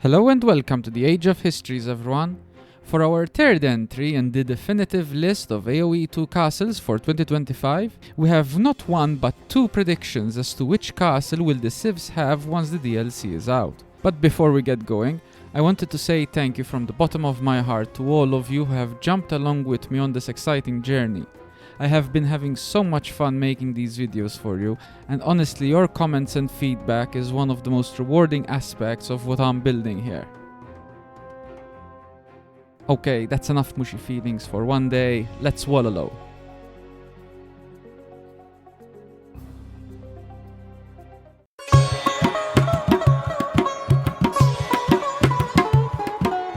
Hello and welcome to the Age of Histories, everyone. For our third entry in the definitive list of Aoe2 castles for 2025, we have not one but two predictions as to which castle will the Civs have once the DLC is out. But before we get going, I wanted to say thank you from the bottom of my heart to all of you who have jumped along with me on this exciting journey. I have been having so much fun making these videos for you, and honestly your comments and feedback is one of the most rewarding aspects of what I'm building here. Okay, that's enough mushy feelings for one day, let's wallow.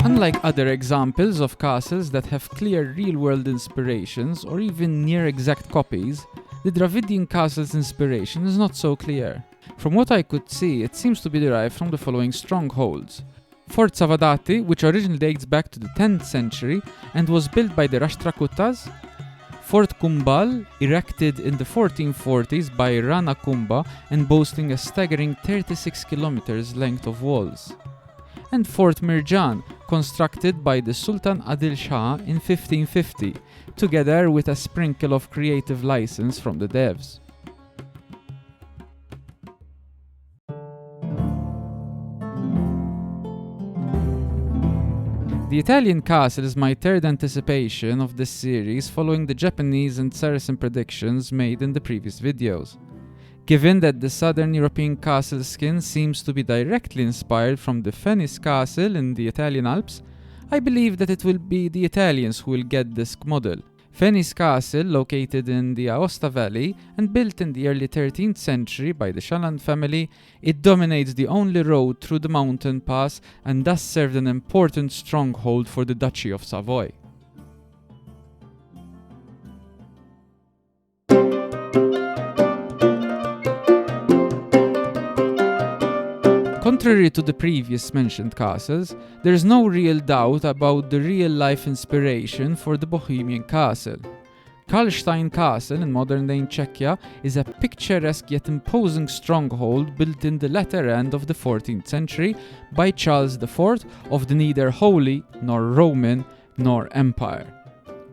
Unlike other examples of castles that have clear real-world inspirations or even near-exact copies, the Dravidian castle's inspiration is not so clear. From what I could see, it seems to be derived from the following strongholds. Fort Savadati, which originally dates back to the 10th century and was built by the Rashtrakutas. Fort Kumbal, erected in the 1440s by Rana Kumba and boasting a staggering 36 kilometers length of walls. And Fort Mirjan, constructed by the Sultan Adil Shah in 1550, together with a sprinkle of creative license from the devs. The Italian castle is my third anticipation of this series following the Japanese and Saracen predictions made in the previous videos. Given that the southern European castle skin seems to be directly inspired from the Venice castle in the Italian Alps, I believe that it will be the Italians who will get this model. Venice castle, located in the Aosta Valley and built in the early 13th century by the Shalan family, it dominates the only road through the mountain pass and thus served an important stronghold for the Duchy of Savoy. Contrary to the previous mentioned castles, there is no real doubt about the real-life inspiration for the Bohemian castle. Karlstein Castle in modern-day Czechia is a picturesque yet imposing stronghold built in the latter end of the 14th century by Charles IV of the neither Holy nor Roman nor Empire.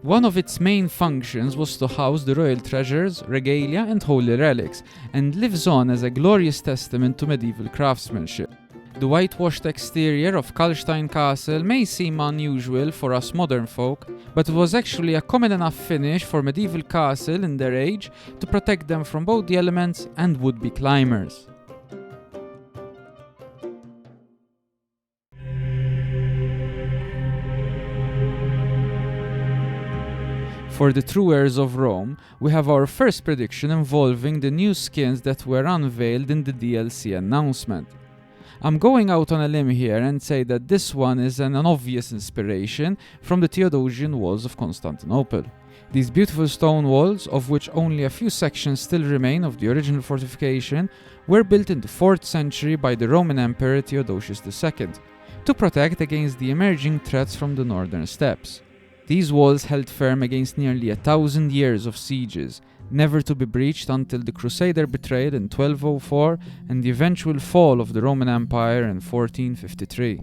One of its main functions was to house the royal treasures, regalia and holy relics, and lives on as a glorious testament to medieval craftsmanship. The whitewashed exterior of Karlstein Castle may seem unusual for us modern folk, but it was actually a common enough finish for medieval castle in their age to protect them from both the elements and would-be climbers. For the true heirs of Rome, we have our first prediction involving the new skins that were unveiled in the DLC announcement. I'm going out on a limb here and say that this one is an obvious inspiration from the Theodosian walls of Constantinople. These beautiful stone walls, of which only a few sections still remain of the original fortification, were built in the 4th century by the Roman Emperor Theodosius II to protect against the emerging threats from the northern steppes. These walls held firm against nearly 1,000 years of sieges, never to be breached until the Crusader betrayal in 1204 and the eventual fall of the Roman Empire in 1453.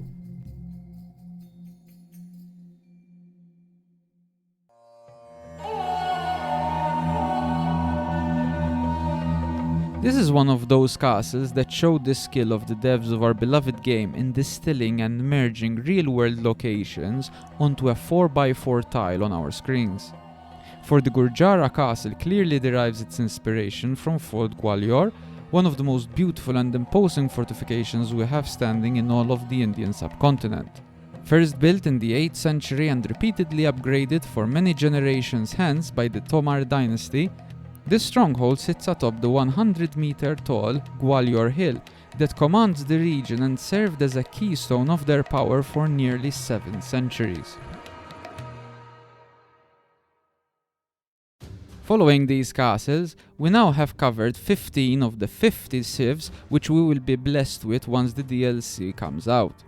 This is one of those castles that showed the skill of the devs of our beloved game in distilling and merging real-world locations onto a 4x4 tile on our screens. For the Gurjara castle clearly derives its inspiration from Fort Gwalior, one of the most beautiful and imposing fortifications we have standing in all of the Indian subcontinent. First built in the 8th century and repeatedly upgraded for many generations hence by the Tomar dynasty, this stronghold sits atop the 100-meter-tall Gwalior Hill that commands the region and served as a keystone of their power for nearly 7 centuries. Following these castles, we now have covered 15 of the 50 civs which we will be blessed with once the DLC comes out.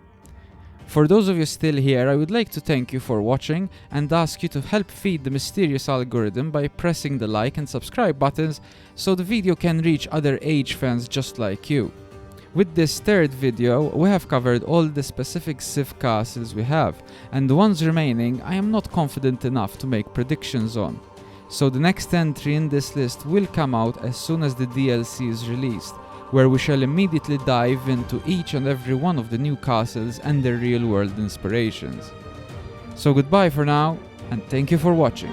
For those of you still here, I would like to thank you for watching and ask you to help feed the mysterious algorithm by pressing the like and subscribe buttons so the video can reach other Age fans just like you. With this third video, we have covered all the specific Civ castles we have, and the ones remaining I am not confident enough to make predictions on. So the next entry in this list will come out as soon as the DLC is released, where we shall immediately dive into each and every one of the new castles and their real-world inspirations. So goodbye for now, and thank you for watching.